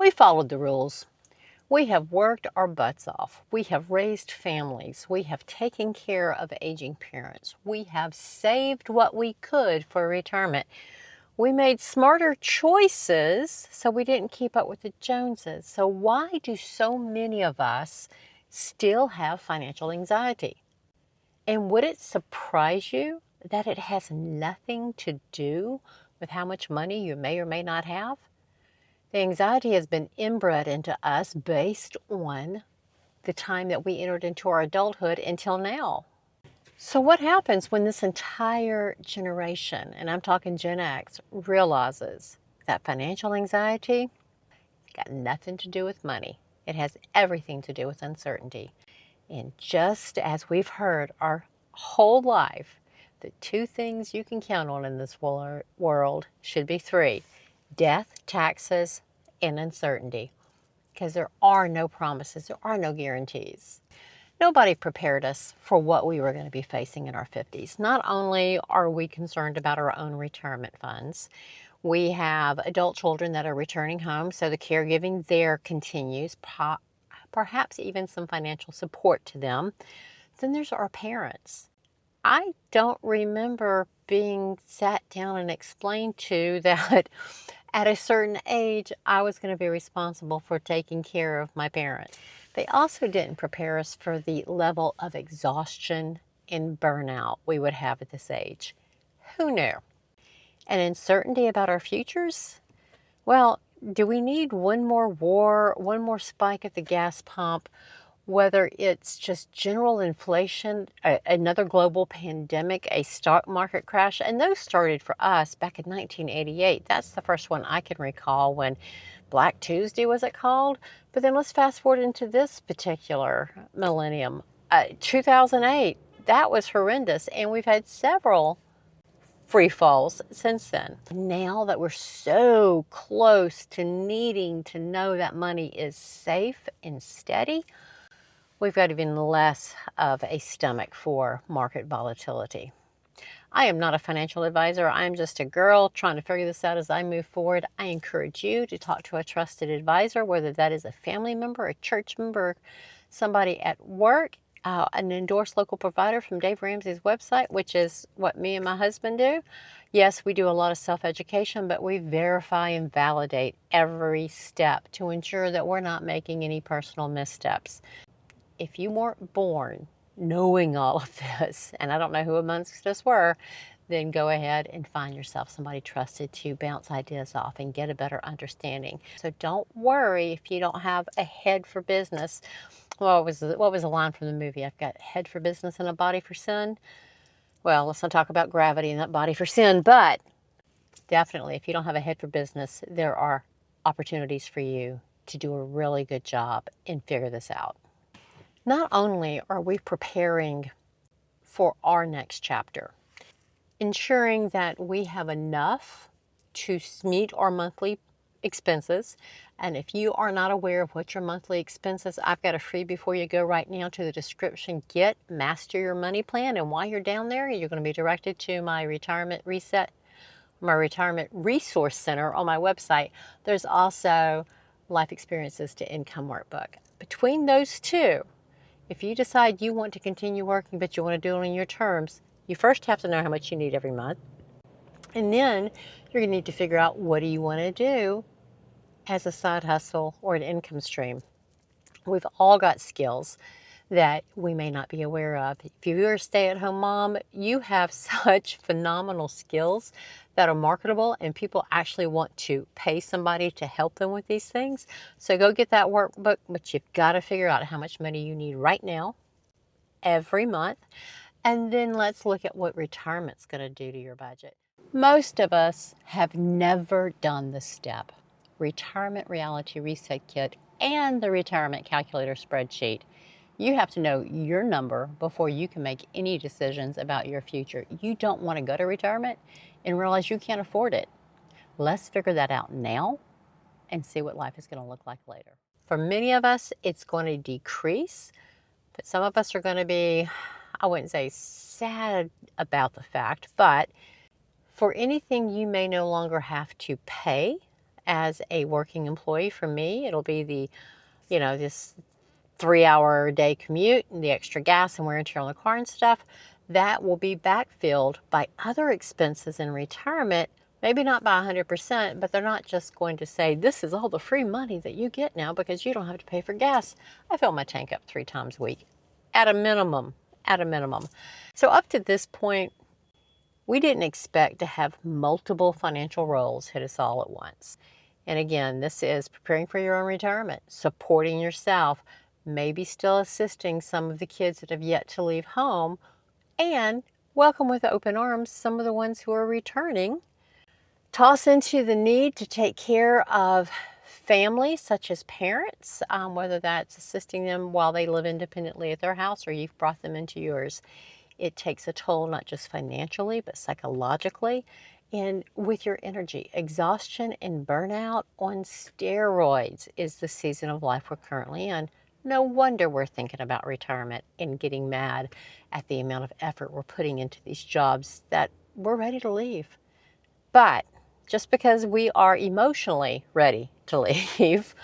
We followed the rules. We have worked our butts off. We have raised families. We have taken care of aging parents. We have saved what we could for retirement. We made smarter choices so we didn't keep up with the Joneses. So why do so many of us still have financial anxiety? And would it surprise you that it has nothing to do with how much money you may or may not have? The anxiety has been inbred into us based on the time that we entered into our adulthood until now. So what happens when this entire generation, and I'm talking Gen X, realizes that financial anxiety has got nothing to do with money? It has everything to do with uncertainty. And just as we've heard our whole life, the two things you can count on in this world should be three: death, taxes, and uncertainty. Because there are no promises, there are no guarantees. Nobody prepared us for what we were going to be facing in our 50s. Not only are we concerned about our own retirement funds, we have adult children that are returning home, so the caregiving there continues, perhaps even some financial support to them. Then there's our parents. I don't remember being sat down and explained to that at a certain age I was going to be responsible for taking care of my parents. They also didn't prepare us for the level of exhaustion and burnout we would have at this age. Who knew? And uncertainty about our futures? Well, do we need one more war, one more spike at the gas pump, whether it's just general inflation, another global pandemic, a stock market crash? And those started for us back in 1988. That's the first one I can recall, when Black Tuesday was it called? But then let's fast forward into this particular millennium. 2008, that was horrendous. And we've had several free falls since then. Now that we're so close to needing to know that money is safe and steady, we've got even less of a stomach for market volatility. I am not a financial advisor. I'm just a girl trying to figure this out as I move forward. I encourage you to talk to a trusted advisor, whether that is a family member, a church member, somebody at work, an endorsed local provider from Dave Ramsey's website, which is what me and my husband do. Yes, we do a lot of self-education, but we verify and validate every step to ensure that we're not making any personal missteps. If you weren't born knowing all of this, and I don't know who amongst us were, then go ahead and find yourself somebody trusted to bounce ideas off and get a better understanding. So don't worry if you don't have a head for business. What was the line from the movie? I've got a head for business and a body for sin. Well, let's not talk about gravity and that body for sin, but definitely if you don't have a head for business, there are opportunities for you to do a really good job and figure this out. Not only are we preparing for our next chapter, ensuring that we have enough to meet our monthly expenses. And if you are not aware of what your monthly expenses, I've got a freebie for you. Go right now to the description, get Master Your Money Plan. And while you're down there, you're going to be directed to my retirement resource center on my website. There's also Life Experiences to Income Workbook. Between those two, if you decide you want to continue working but you want to do it on your terms, you first have to know how much you need every month. And then you're going to need to figure out, what do you want to do as a side hustle or an income stream? We've all got skills that we may not be aware of. If you're a stay-at-home mom, you have such phenomenal skills that are marketable, and people actually want to pay somebody to help them with these things. So go get that workbook, but you've got to figure out how much money you need right now, every month, and then let's look at what retirement's going to do to your budget. Most of us have never done this step: Retirement Reality Reset Kit and the Retirement Calculator spreadsheet. You have to know your number before you can make any decisions about your future. You don't want to go to retirement and realize you can't afford it. Let's figure that out now and see what life is going to look like later. For many of us, it's going to decrease, but some of us are going to be, I wouldn't say sad about the fact, but for anything you may no longer have to pay as a working employee. For me, it'll be this 3-hour a day commute and the extra gas and wear and tear on the car and stuff. That will be backfilled by other expenses in retirement. Maybe not by 100%, but they're not just going to say, this is all the free money that you get now because you don't have to pay for gas. I fill my tank up 3 times a week, at a minimum, at a minimum. So up to this point, we didn't expect to have multiple financial roles hit us all at once. And again, this is preparing for your own retirement, supporting yourself, maybe still assisting some of the kids that have yet to leave home, and welcome with open arms some of the ones who are returning. Toss into the need to take care of families such as parents, whether that's assisting them while they live independently at their house or you've brought them into yours. It takes a toll, not just financially, but psychologically and with your energy. Exhaustion and burnout on steroids is the season of life we're currently in. No wonder we're thinking about retirement and getting mad at the amount of effort we're putting into these jobs that we're ready to leave. But just because we are emotionally ready to leave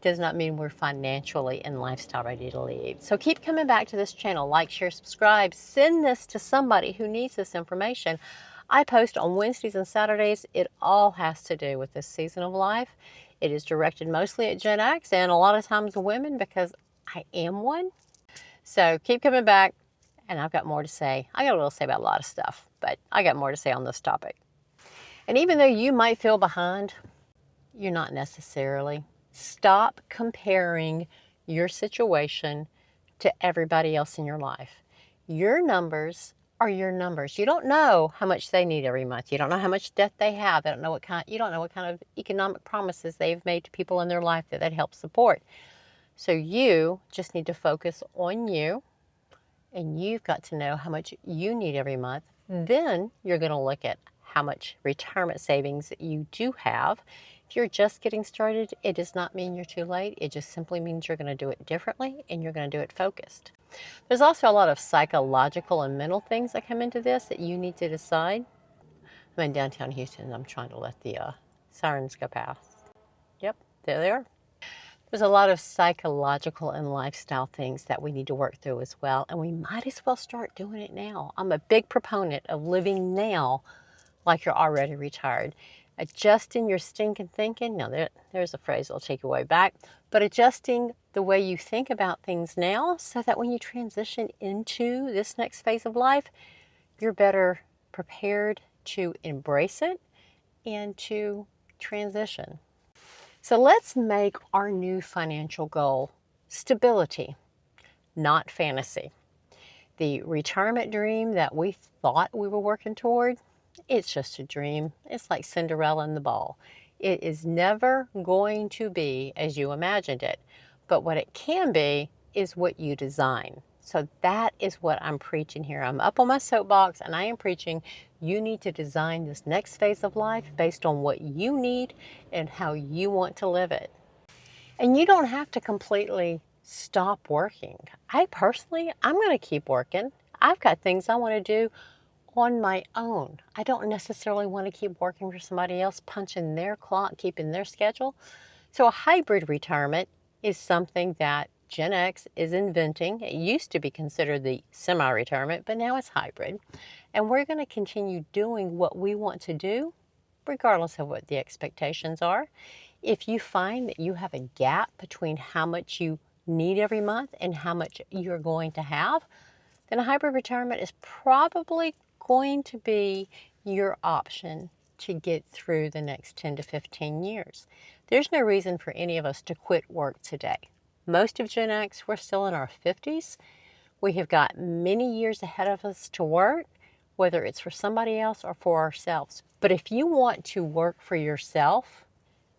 does not mean we're financially and lifestyle ready to leave. So keep coming back to this channel. Like, share, subscribe. Send this to somebody who needs this information. I post on Wednesdays and Saturdays. It all has to do with this season of life. It is directed mostly at Gen X and a lot of times women because I am one. So keep coming back, and I've got more to say. I got a little to say about a lot of stuff, but I got more to say on this topic. And even though you might feel behind, you're not necessarily. Stop comparing your situation to everybody else in your life. Your numbers are your numbers. You don't know how much they need every month. You don't know how much debt they have. You don't know what kind of economic promises they've made to people in their life that help support. So you just need to focus on you, and you've got to know how much you need every month. Then you're going to look at how much retirement savings you do have. If you're just getting started, it does not mean you're too late. It just simply means you're going to do it differently and you're going to do it focused. There's also a lot of psychological and mental things that come into this that you need to decide. I'm in downtown Houston and I'm trying to let the sirens go past. Yep, there they are. There's a lot of psychological and lifestyle things that we need to work through as well, and we might as well start doing it now. I'm a big proponent of living now like you're already retired. Adjusting your stinking thinking, now there's a phrase that'll take you way back, but adjusting the way you think about things now so that when you transition into this next phase of life, you're better prepared to embrace it and to transition. So let's make our new financial goal stability, not fantasy. The retirement dream that we thought we were working toward, it's just a dream. It's like Cinderella and the ball. It is never going to be as you imagined it. But what it can be is what you design. So that is what I'm preaching here. I'm up on my soapbox and I am preaching you need to design this next phase of life based on what you need and how you want to live it. And you don't have to completely stop working. I'm going to keep working. I've got things I want to do on my own. I don't necessarily want to keep working for somebody else, punching their clock, keeping their schedule. So a hybrid retirement is something that Gen X is inventing. It used to be considered the semi-retirement, but now it's hybrid. And we're going to continue doing what we want to do, regardless of what the expectations are. If you find that you have a gap between how much you need every month and how much you're going to have, then a hybrid retirement is probably going to be your option to get through the next 10 to 15 years. There's no reason for any of us to quit work today. Most of Gen X, we're still in our 50s. We have got many years ahead of us to work, whether it's for somebody else or for ourselves. But if you want to work for yourself,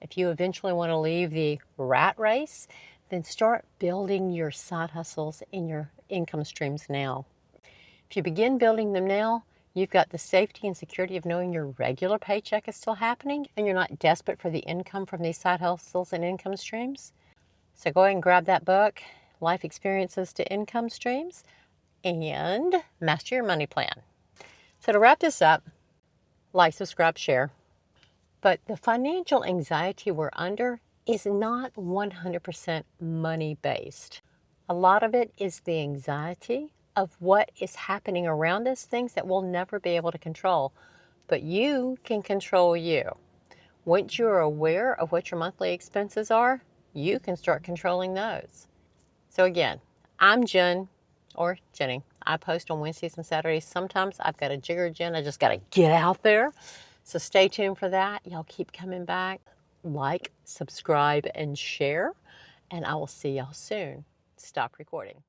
if you eventually want to leave the rat race, then start building your side hustles and your income streams now. If you begin building them now, you've got the safety and security of knowing your regular paycheck is still happening and you're not desperate for the income from these side hustles and income streams. So go ahead and grab that book, Life Experiences to Income Streams, and master your money plan. So to wrap this up, like, subscribe, share. But the financial anxiety we're under is not 100% money based. A lot of it is the anxiety of what is happening around us, things that we'll never be able to control. But you can control you. Once you're aware of what your monthly expenses are, you can start controlling those. So again, I'm Jen, or Jenny. I post on Wednesdays and Saturdays. Sometimes I've got a jigger Jen. I just got to get out there. So stay tuned for that. Y'all keep coming back. Like, subscribe, and share. And I will see y'all soon. Stop recording.